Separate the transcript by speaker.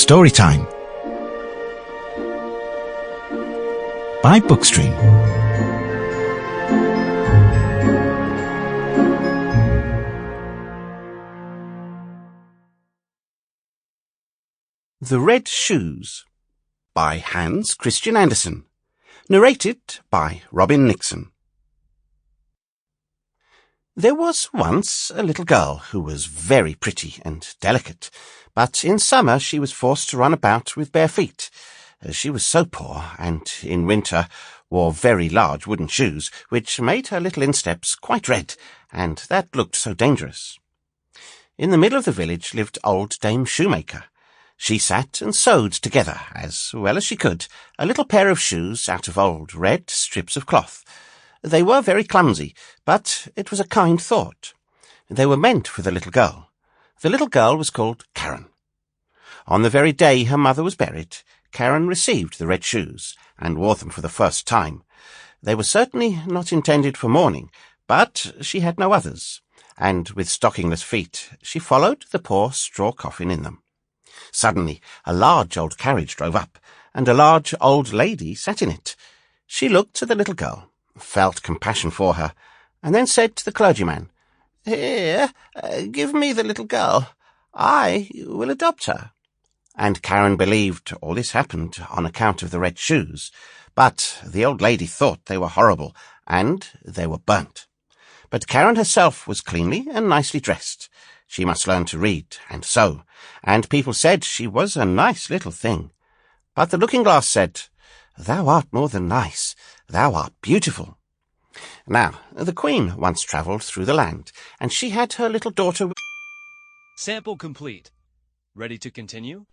Speaker 1: Storytime by Bookstream.
Speaker 2: The Red Shoes by Hans Christian Andersen. Narrated by Robin Nixon. There was once a little girl who was very pretty and delicate, but in summer she was forced to run about with bare feet. She was so poor, and in winter wore very large wooden shoes, which made her little insteps quite red, and that looked so dangerous. In the middle of the village lived old Dame Shoemaker. She sat and sewed together, as well as she could, a little pair of shoes out of old red strips of cloth. They were very clumsy, but it was a kind thought. They were meant for the little girl. The little girl was called Karen. On the very day her mother was buried, Karen received the red shoes, and wore them for the first time. They were certainly not intended for mourning, but she had no others, and with stockingless feet she followed the poor straw coffin in them. Suddenly a large old carriage drove up, and a large old lady sat in it. She looked at the little girl, felt compassion for her, and then said to the clergyman, "Here, give me the little girl. I will adopt her." And Karen believed all this happened on account of the red shoes, but the old lady thought they were horrible, and they were burnt. But Karen herself was cleanly and nicely dressed. She must learn to read and sew, and people said she was a nice little thing. But the looking-glass said, "Thou art more than nice, thou art beautiful." Now, the Queen once travelled through the land, and she had her little daughter.
Speaker 3: Sample complete. Ready to continue?